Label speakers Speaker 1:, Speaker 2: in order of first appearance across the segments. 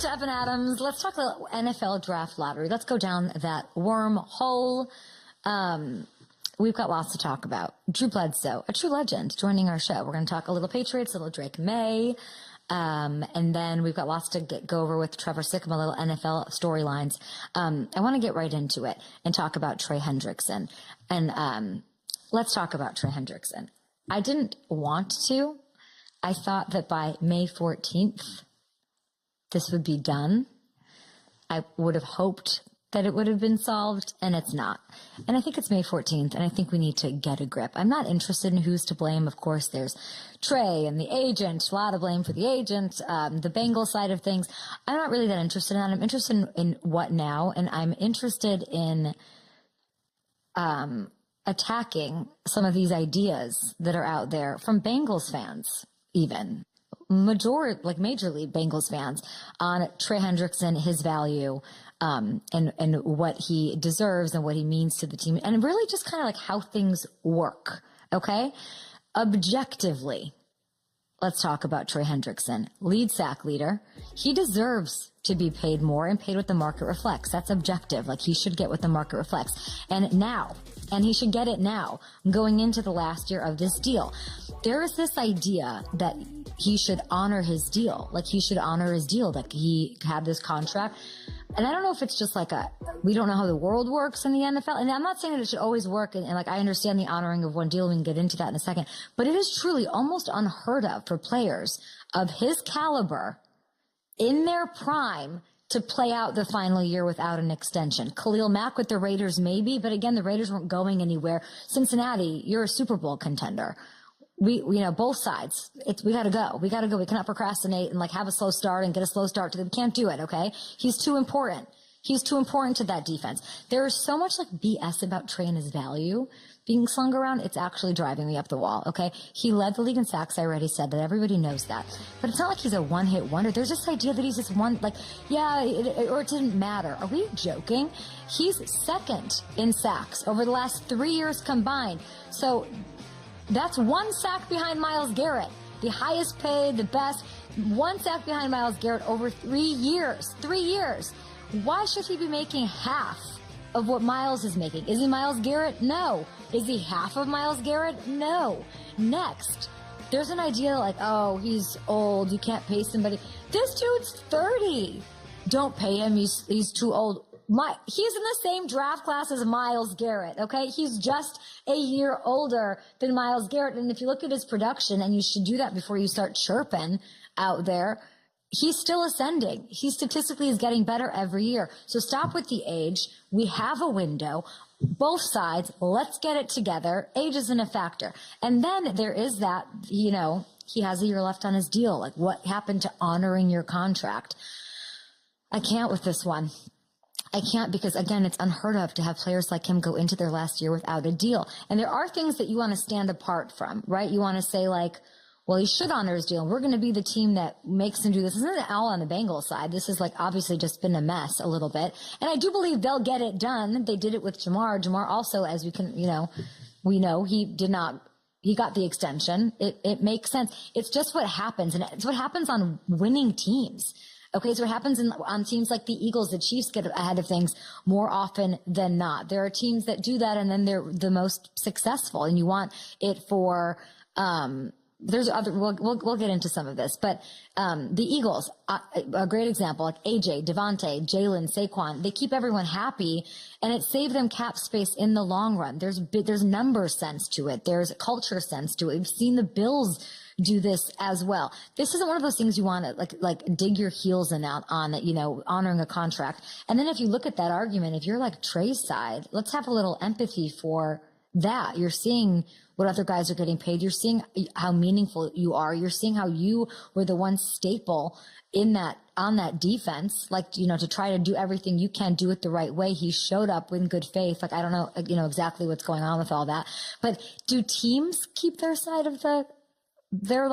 Speaker 1: to Evan Adams. Let's talk a little NFL draft lottery. Let's go down that wormhole. We've got lots to talk about. Drew Bledsoe, a true legend, joining our show. We're going to talk a little Patriots, a little Drake May. And then we've got lots to go over with Trevor Sikkema, little NFL storylines. I want to get right into it and talk about Trey Hendrickson. And let's talk about Trey Hendrickson. I didn't want to. I thought that by May 14th, this would be done. I would have hoped that it would have been solved, and it's not. And I think it's May 14th, and I think we need to get a grip. I'm not interested in who's to blame. Of course, there's Trey and the agent, a lot of blame for the agent, the Bengals side of things. I'm not really that interested in that. I'm interested in what now, and I'm interested in attacking some of these ideas that are out there from Bengals fans, even. Major League Bengals fans on Trey Hendrickson, his value, and what he deserves and what he means to the team, and really just kind of like how things work. Okay. Objectively, let's talk about Trey Hendrickson, lead sack leader. He deserves to be paid more and paid what the market reflects. That's objective. Like, he should get what the market reflects. And he should get it now, going into the last year of this deal. There is this idea that he should honor his deal. Like, he should honor his deal, that he had this contract. And I don't know if it's just like we don't know how the world works in the NFL. And I'm not saying that it should always work. And like, I understand the honoring of one deal. We can get into that in a second. But it is truly almost unheard of for players of his caliber in their prime to play out the final year without an extension. Khalil Mack with the Raiders, maybe. But again, the Raiders weren't going anywhere. Cincinnati, you're a Super Bowl contender. We both sides. We gotta go. We cannot procrastinate and like have a slow start and get a slow start to them. We can't do it. Okay. He's too important. He's too important to that defense. There is so much like BS about Trey and his value being slung around. It's actually driving me up the wall. Okay. He led the league in sacks. I already said that. Everybody knows that, but it's not like he's a one-hit wonder. There's this idea that he's just one, like, or it didn't matter. Are we joking? He's second in sacks over the last 3 years combined. So that's one sack behind Myles Garrett, the highest paid, the best. One sack behind Myles Garrett over 3 years. 3 years. Why should he be making half of what Myles is making? Is he Myles Garrett? No. Is he half of Myles Garrett? No. Next, there's an idea like, oh, he's old, you can't pay somebody. This dude's 30. Don't pay him, he's too old. He's in the same draft class as Myles Garrett, okay? He's just a year older than Myles Garrett. And if you look at his production, and you should do that before you start chirping out there, he's still ascending. He statistically is getting better every year. So stop with the age. We have a window. Both sides, let's get it together. Age isn't a factor. And then there is that, he has a year left on his deal. Like, what happened to honoring your contract? I can't with this one. I can't, because again, it's unheard of to have players like him go into their last year without a deal. And there are things that you want to stand apart from, right? You want to say like, well, he should honor his deal. We're going to be the team that makes him do this. This isn't all on the Bengals side. This is like obviously just been a mess a little bit. And I do believe they'll get it done. They did it with Jamar. Jamar also, as we can, we know he got the extension. It makes sense. It's just what happens. And it's what happens on winning teams. Okay, so what happens on teams like the Eagles, the Chiefs get ahead of things more often than not. There are teams that do that, and then they're the most successful. And you want it for there's other. We'll get into some of this, but the Eagles, a great example, like AJ, Devontae, Jalen, Saquon. They keep everyone happy, and it saved them cap space in the long run. There's number sense to it. There's a culture sense to it. We've seen the Bills do this as well. This isn't one of those things you want to like dig your heels in out on, honoring a contract. And then if you look at that argument, if you're like Trey's side, let's have a little empathy for that. You're seeing what other guys are getting paid. You're seeing how meaningful you are. You're seeing how you were the one staple on that defense, to try to do everything you can, do it the right way. He showed up in good faith. Like, I don't know, exactly what's going on with all that, but do teams keep their side of their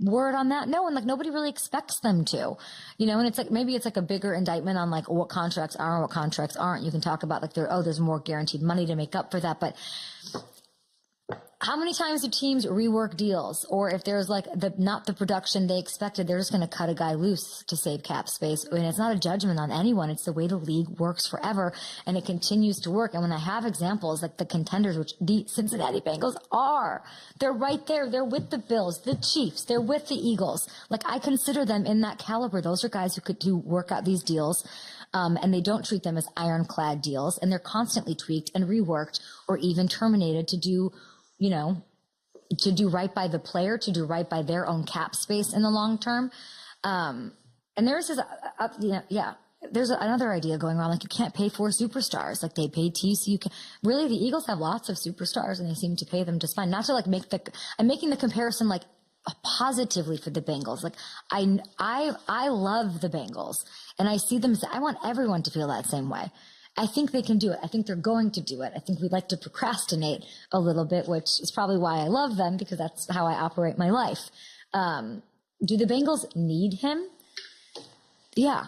Speaker 1: word on that? No, and nobody really expects them to, and it's maybe it's a bigger indictment on what contracts are and what contracts aren't. You can talk about there's more guaranteed money to make up for that, but how many times do teams rework deals? Or if there's like not the production they expected, they're just going to cut a guy loose to save cap space. And it's not a judgment on anyone. It's the way the league works forever, and it continues to work. And when I have examples like the contenders, which the Cincinnati Bengals are, they're right there. They're with the Bills, the Chiefs, they're with the Eagles. Like, I consider them in that caliber. Those are guys who could work out these deals. And they don't treat them as ironclad deals, and they're constantly tweaked and reworked or even terminated to do right by the player, to do right by their own cap space in the long term. And there's this, there's another idea going around, like you can't pay 4 superstars. Like they pay TCU. Really, the Eagles have lots of superstars and they seem to pay them just fine. Not to like I'm making the comparison like positively for the Bengals. Like I love the Bengals, and I see them. I want everyone to feel that same way. I think they can do it. I think they're going to do it. I think we like to procrastinate a little bit, which is probably why I love them, because that's how I operate my life. Do the Bengals need him? Yeah.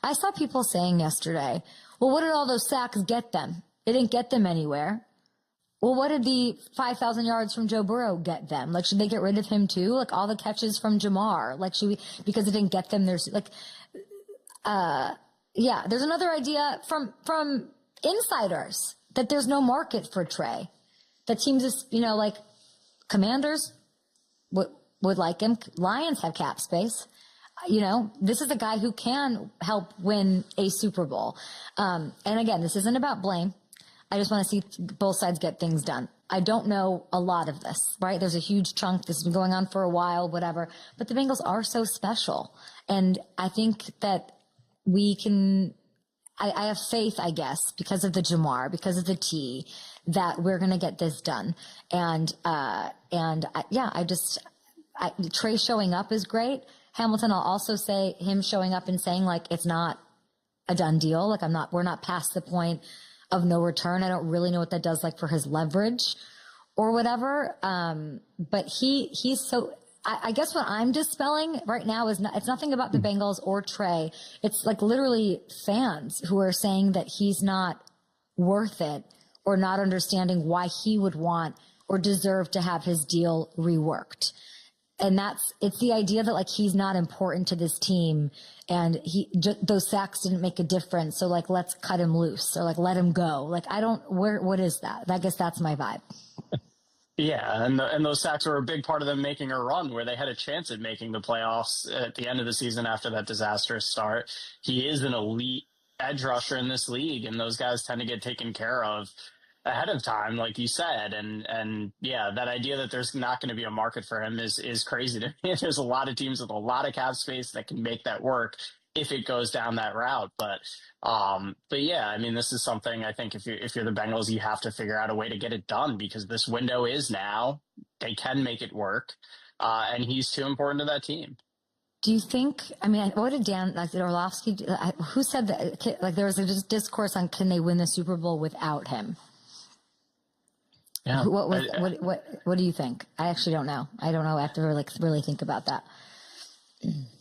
Speaker 1: I saw people saying yesterday, well, what did all those sacks get them? It didn't get them anywhere. Well, what did the 5,000 yards from Joe Burrow get them? Like, should they get rid of him too? Like all the catches from Jamar, like because it didn't get them their, like, yeah, there's another idea from insiders that there's no market for Trey. That teams is, like Commanders would like him. Lions have cap space. This is a guy who can help win a Super Bowl. And again, this isn't about blame. I just want to see both sides get things done. I don't know a lot of this, right? There's a huge chunk. This has been going on for a while, whatever. But the Bengals are so special. And I think that we can, I have faith, I guess, because of the Jamar, because of the T, that we're going to get this done. Trey showing up is great. Hamilton, I'll also say him showing up and saying like, it's not a done deal. Like we're not past the point of no return. I don't really know what that does like for his leverage or whatever. But he's so, I guess what I'm dispelling right now is it's nothing about the Bengals or Trey. It's like literally fans who are saying that he's not worth it or not understanding why he would want or deserve to have his deal reworked. And it's the idea that like he's not important to this team and those sacks didn't make a difference. So like, let's cut him loose or like, let him go. Like, what is that? I guess that's my vibe.
Speaker 2: Yeah, and those sacks were a big part of them making a run where they had a chance at making the playoffs at the end of the season after that disastrous start. He is an elite edge rusher in this league, and those guys tend to get taken care of ahead of time, like you said. And yeah, that idea that there's not going to be a market for him is crazy to me. There's a lot of teams with a lot of cap space that can make that work if it goes down that route. But yeah, I mean, this is something I think if you're the Bengals, you have to figure out a way to get it done because this window is now. They can make it work, and he's too important to that team.
Speaker 1: Do you think? I mean, what did did Orlovsky? Who said that? Like there was a discourse on can they win the Super Bowl without him?
Speaker 2: Yeah.
Speaker 1: What do you think? I actually don't know. I don't know. I have to really think about that.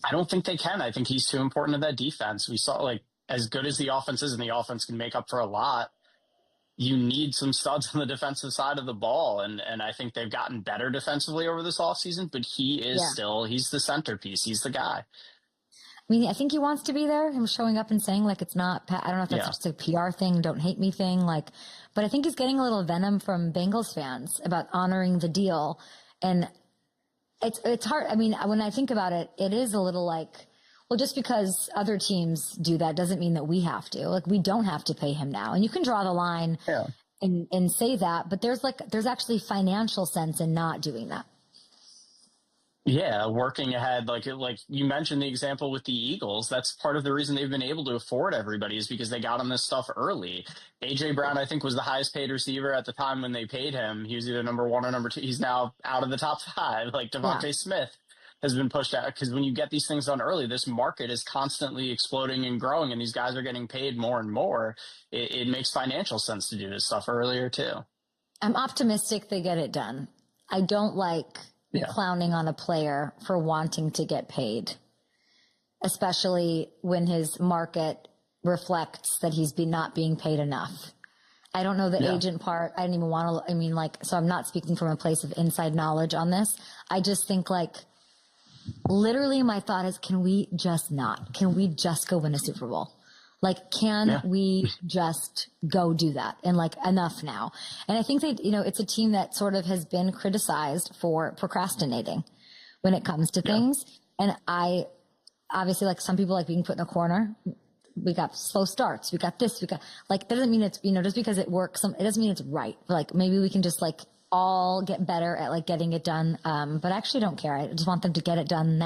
Speaker 2: I don't think they can. I think he's too important to that defense. We saw like as good as the offense is, and the offense can make up for a lot. You need some studs on the defensive side of the ball, and I think they've gotten better defensively over this offseason, but he is he's the centerpiece. He's the guy.
Speaker 1: I mean, I think he wants to be there. Him showing up and saying like it's not. I don't know if that's just a PR thing, don't hate me thing, like. But I think he's getting a little venom from Bengals fans about honoring the deal, and it's hard. I mean, when I think about it, it is a little like, well, just because other teams do that doesn't mean that we have to. Like, we don't have to pay him now, and you can draw the line and say that, but there's actually financial sense in not doing that.
Speaker 2: Yeah, working ahead, like you mentioned the example with the Eagles. That's part of the reason they've been able to afford everybody is because they got on this stuff early. A.J. Brown, I think, was the highest paid receiver at the time when they paid him. He was either number 1 or number 2. He's now out of the top 5. Like Devontae Smith has been pushed out because when you get these things done early, this market is constantly exploding and growing, and these guys are getting paid more and more. It makes financial sense to do this stuff earlier too.
Speaker 1: I'm optimistic they get it done. I don't like clowning on a player for wanting to get paid, especially when his market reflects that he's not being paid enough. I don't know the agent part. I didn't even want to, I mean, like, so I'm not speaking from a place of inside knowledge on this. I just think like, literally my thought is, can we just go win a Super Bowl? Like, can we just go do that? And like, enough now. And I think that, it's a team that sort of has been criticized for procrastinating when it comes to things. And I obviously, like, some people like being put in a corner. We got slow starts. We got this. We got like, that doesn't mean it's, just because it works. It doesn't mean it's right. Like, maybe we can just like all get better at like getting it done. But I actually don't care. I just want them to get it done now.